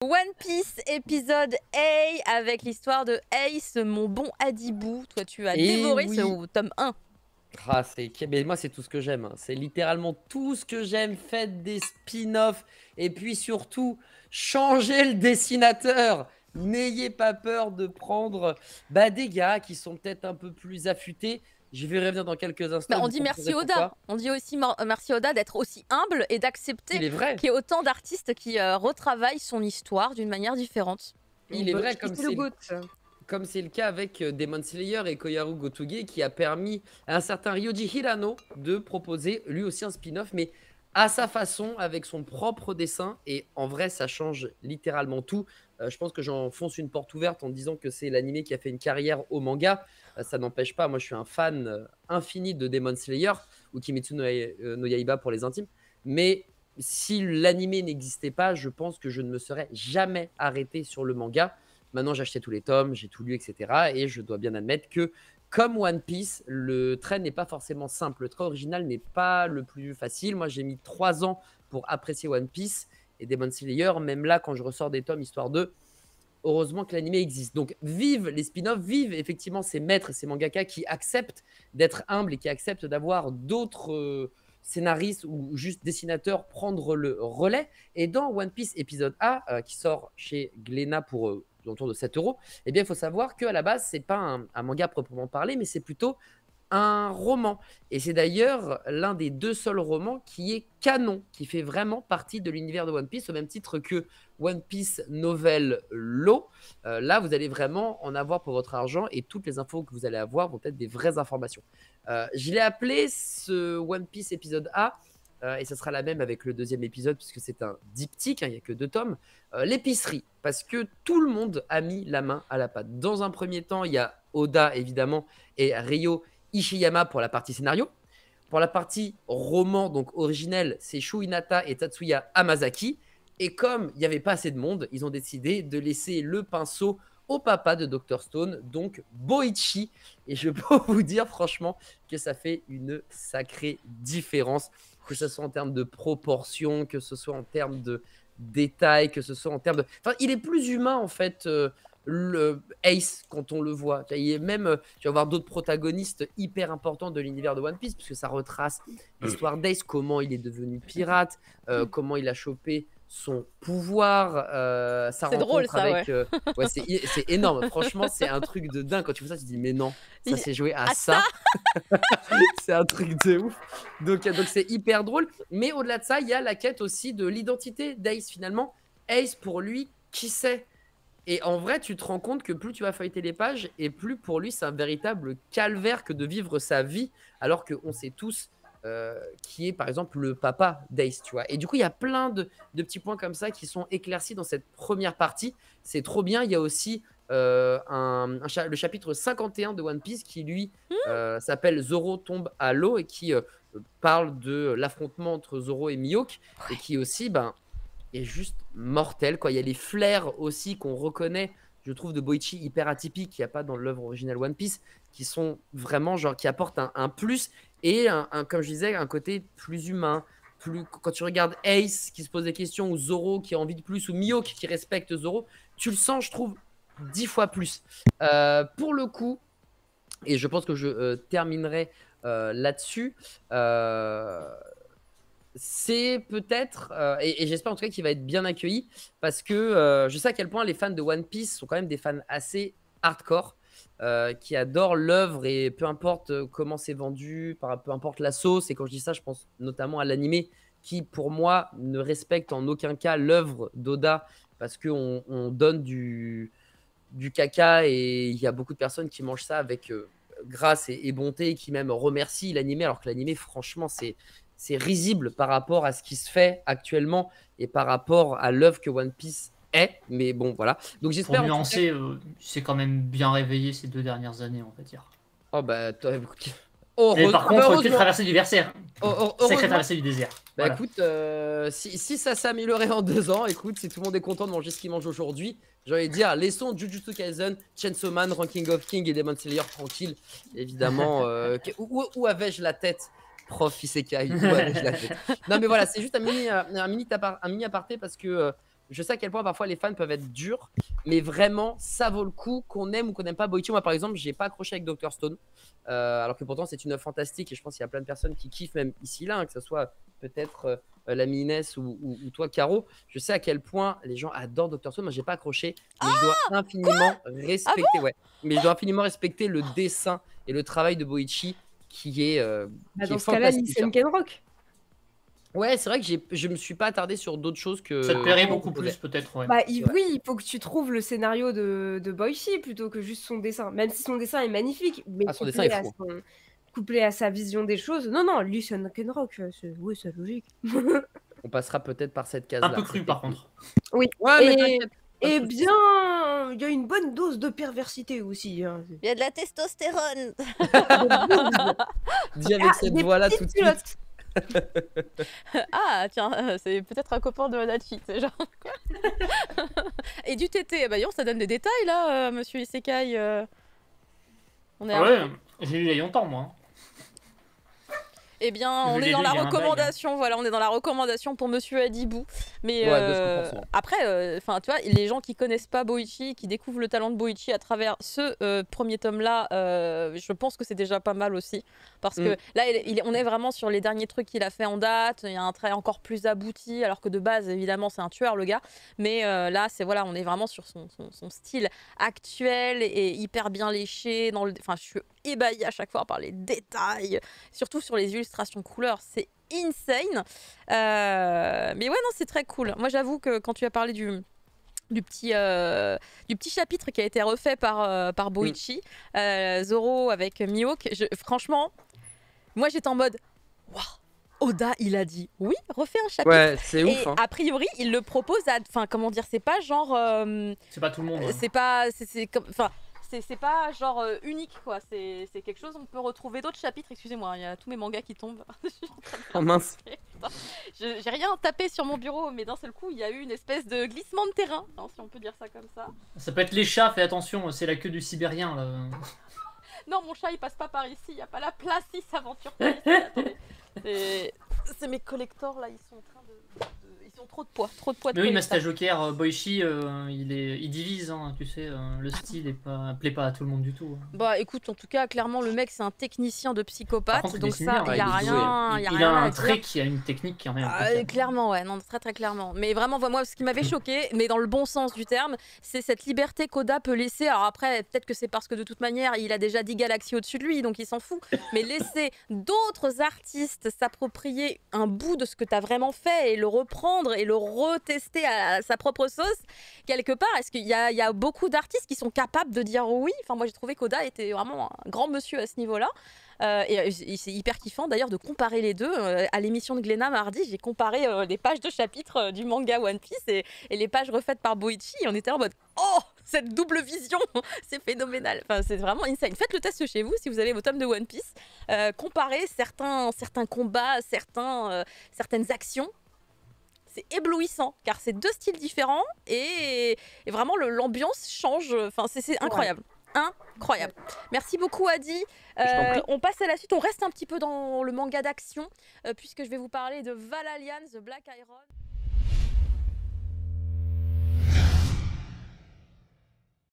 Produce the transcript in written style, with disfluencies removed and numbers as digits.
One Piece épisode A avec l'histoire de Ace, mon bon Adibou. Toi, tu as dévoré ce tome 1. Ah, mais moi, c'est tout ce que j'aime. Hein. C'est littéralement tout ce que j'aime. Faites des spin-offs. Et puis surtout, changez le dessinateur. N'ayez pas peur de prendre des gars qui sont peut-être un peu plus affûtés. Je vais revenir dans quelques instants. Bah, on dit merci Oda. On dit aussi merci Oda d'être aussi humble et d'accepter qu'il y ait autant d'artistes qui retravaillent son histoire d'une manière différente. Il est vrai, comme c'est le cas avec Demon Slayer et Koyaru Gotoge, qui a permis à un certain Ryoji Hirano de proposer lui aussi un spin-off, mais à sa façon, avec son propre dessin. Et en vrai, ça change littéralement tout. Je pense que j'enfonce une porte ouverte en disant que c'est l'animé qui a fait une carrière au manga. Ça n'empêche pas, moi je suis un fan infini de Demon Slayer, ou Kimetsu no Yaiba pour les intimes. Mais si l'animé n'existait pas, je pense que je ne me serais jamais arrêté sur le manga. Maintenant, j'ai acheté tous les tomes, j'ai tout lu, etc. Et je dois bien admettre que, comme One Piece, le trait n'est pas forcément simple. Le trait original n'est pas le plus facile. Moi, j'ai mis 3 ans pour apprécier One Piece et Demon Slayer. Même là, quand je ressors des tomes, histoire de... Heureusement que l'animé existe. Donc, vive les spin-offs, vive effectivement ces maîtres, ces mangaka qui acceptent d'être humbles et qui acceptent d'avoir d'autres... scénaristes ou juste dessinateurs prendre le relais. Et dans One Piece épisode A, qui sort chez Glénat pour autour de 7 €, eh bien, il faut savoir qu'à la base, c'est pas un manga proprement parlé, mais c'est plutôt un roman. Et c'est d'ailleurs l'un des 2 seuls romans qui est canon, qui fait vraiment partie de l'univers de One Piece, au même titre que One Piece Novel Law. Là, vous allez vraiment en avoir pour votre argent et toutes les infos que vous allez avoir vont être des vraies informations. Je l'ai appelé ce One Piece épisode A, et ça sera la même avec le 2e épisode puisque c'est un diptyque, il n'y a que 2 tomes. L'épicerie, parce que tout le monde a mis la main à la pâte. Dans un premier temps, il y a Oda évidemment et Ryo Ishiyama pour la partie scénario. Pour la partie roman, donc originelle, c'est Shu Hinata et Tatsuya Hamazaki. Et comme il n'y avait pas assez de monde, ils ont décidé de laisser le pinceau au papa de Dr Stone, donc Boichi. Et je peux vous dire franchement que ça fait une sacrée différence, que ce soit en termes de proportions, que ce soit en termes de détails, que ce soit en termes de... Enfin, il est plus humain en fait, le Ace, quand on le voit. Il est même, tu vas voir d'autres protagonistes hyper importants de l'univers de One Piece, puisque ça retrace l'histoire d'Ace, comment il est devenu pirate, comment il a chopé son pouvoir, sa rencontre drôle, ça, avec... ouais, c'est énorme, franchement, c'est un truc de dingue. Quand tu vois ça, tu te dis, mais non, ça s'est joué à ça. C'est un truc de ouf. Donc c'est hyper drôle. Mais au-delà de ça, il y a la quête aussi de l'identité d'Ace, finalement. Ace, pour lui, qui c'est? Et en vrai, tu te rends compte que plus tu vas feuilleter les pages, et plus pour lui, c'est un véritable calvaire que de vivre sa vie, alors qu'on sait tous qui est, par exemple, le papa d'Ace, tu vois. Et du coup, il y a plein de petits points comme ça qui sont éclaircis dans cette première partie. C'est trop bien. Il y a aussi le chapitre 51 de One Piece qui, lui, s'appelle Zoro tombe à l'eau et qui parle de l'affrontement entre Zoro et Mihawk, et qui aussi, est juste mortel, quoi. Il y a les flares aussi qu'on reconnaît, je trouve, de Boichi hyper atypiques qu'il n'y a pas dans l'œuvre originale One Piece, qui sont vraiment genre qui apportent un plus et comme je disais, un côté plus humain. Quand tu regardes Ace qui se pose des questions, ou Zoro qui a envie de plus, ou Mihawk qui respecte Zoro, tu le sens, je trouve, 10 fois plus. Pour le coup, et je pense que je terminerai là-dessus, c'est peut-être, et j'espère en tout cas qu'il va être bien accueilli, parce que je sais à quel point les fans de One Piece sont quand même des fans assez hardcore, qui adorent l'œuvre, et peu importe comment c'est vendu, peu importe la sauce. Et quand je dis ça, je pense notamment à l'animé, qui pour moi ne respecte en aucun cas l'œuvre d'Oda, parce qu'on donne du caca, et il y a beaucoup de personnes qui mangent ça avec grâce et bonté, et qui même remercient l'animé, alors que l'animé, franchement, c'est risible par rapport à ce qui se fait actuellement et par rapport à l'œuvre que One Piece est. Mais bon, voilà. Donc j'espère. Pour nuancer, c'est quand même bien réveillé ces 2 dernières années, on va dire. Oh bah, mais par contre, quelle traversée du désert. Sacrée traversée du désert. Bah voilà. Écoute, si ça s'améliorait en 2 ans, écoute, si tout le monde est content de manger ce qu'il mange aujourd'hui, j'ai envie de dire, laissons Jujutsu Kaisen, Chainsaw Man, Ranking of King et Demon Slayer tranquille. Évidemment, où avais-je la tête, prof Isekai? Où avais-je la tête? Non mais voilà, c'est juste un mini aparté, parce que je sais à quel point parfois les fans peuvent être durs, mais vraiment, ça vaut le coup qu'on aime ou qu'on n'aime pas Boichi. Moi, par exemple, j'ai pas accroché avec Dr. Stone, alors que pourtant, c'est une œuvre fantastique et je pense qu'il y a plein de personnes qui kiffent, même ici, là, hein, que ce soit peut-être la Miness ou toi, Caro. Je sais à quel point les gens adorent Dr. Stone. Moi, j'ai pas accroché, mais je dois infiniment respecter, mais je dois infiniment respecter le dessin et le travail de Boichi qui est, dans ce cas-là, Listen Can Rock. Ouais, c'est vrai que je me suis pas attardé sur d'autres choses que. Ça te plairait beaucoup plus, peut-être. Ouais. Bah, oui, il faut que tu trouves le scénario de Boichi plutôt que juste son dessin. Même si son dessin est magnifique, mais son dessin est fou. Couplé à sa vision des choses. Non, Listen Can Rock, oui, c'est logique. On passera peut-être par cette case-là. Un peu cru, par contre. Oui. Ouais, et bien, il y a une bonne dose de perversité aussi. Hein. Il y a de la testostérone. Dis avec cette voix-là tout de suite. Ah tiens, c'est peut-être un copain de Hanachi, c'est genre quoi. Et du TT, bah ça donne des détails là, monsieur Isekai. On est ouais, j'ai lu il y a longtemps moi. Eh bien, on est dans la recommandation, voilà, on est dans la recommandation pour Monsieur Adibou. Mais après, enfin, tu vois, les gens qui connaissent pas Boichi, qui découvrent le talent de Boichi à travers ce premier tome-là, je pense que c'est déjà pas mal aussi. Parce que là, on est vraiment sur les derniers trucs qu'il a fait en date. Il y a un trait encore plus abouti, alors que de base, évidemment, c'est un tueur, le gars. Mais là, voilà, on est vraiment sur son style actuel et hyper bien léché. Enfin, je suis ébahie à chaque fois par les détails, surtout sur les illustrations couleurs, c'est insane. Mais ouais, non, c'est très cool. Moi, j'avoue que quand tu as parlé du petit chapitre qui a été refait par Boichi, Zoro avec Mihawk, franchement, moi j'étais en mode waouh, Oda il a dit oui, refais un chapitre. Ouais, c'est ouf. Et a priori, il le propose à, enfin comment dire, c'est pas genre c'est pas tout le monde. Hein. C'est pas, enfin. C'est pas genre unique quoi, c'est quelque chose, on peut retrouver d'autres chapitres, excusez-moi, il y a tous mes mangas qui tombent. Oh mince. J'ai rien tapé sur mon bureau, mais d'un seul coup il y a eu une espèce de glissement de terrain, hein, si on peut dire ça comme ça. Ça peut être les chats, fais attention, c'est la queue du sibérien là. Non, mon chat il passe pas par ici, il n'y a pas la place, il s'aventure pas ici, attendez. C'est mes collectors là, ils sont en train de... Ils ont trop de poids, Mais oui, Master Joker, Boichi, il divise, hein, tu sais, le style plaît pas à tout le monde du tout. Hein. Bah écoute, en tout cas, clairement, le mec c'est un technicien de psychopathe, contre, donc ça, il y a rien. Il a un trait qui a une technique qui a rien. Clairement, ouais, non, très clairement. Mais vraiment, moi, ce qui m'avait choqué, mais dans le bon sens du terme, c'est cette liberté qu'Oda peut laisser. Alors après, peut-être que c'est parce que de toute manière, il a déjà 10 galaxies au-dessus de lui, donc il s'en fout. Mais laisser d'autres artistes s'approprier un bout de ce que tu as vraiment fait et le reprendre et le retester à sa propre sauce, quelque part, est-ce qu'il y a beaucoup d'artistes qui sont capables de dire oui? Enfin, moi, j'ai trouvé qu'Oda était vraiment un grand monsieur à ce niveau-là. Et c'est hyper kiffant d'ailleurs de comparer les deux. À l'émission de Glénat mardi, j'ai comparé les pages de chapitres du manga One Piece et les pages refaites par Boichi. Et on était en mode oh, cette double vision, c'est phénoménal. Enfin, c'est vraiment insane. Faites le test chez vous si vous avez vos tomes de One Piece. Comparez certains combats, certaines actions. C'est éblouissant car c'est deux styles différents et vraiment l'ambiance change. Enfin, c'est incroyable. Incroyable. Merci beaucoup Adi. On passe à la suite. On reste un petit peu dans le manga d'action puisque je vais vous parler de Valalian, The Black Iron.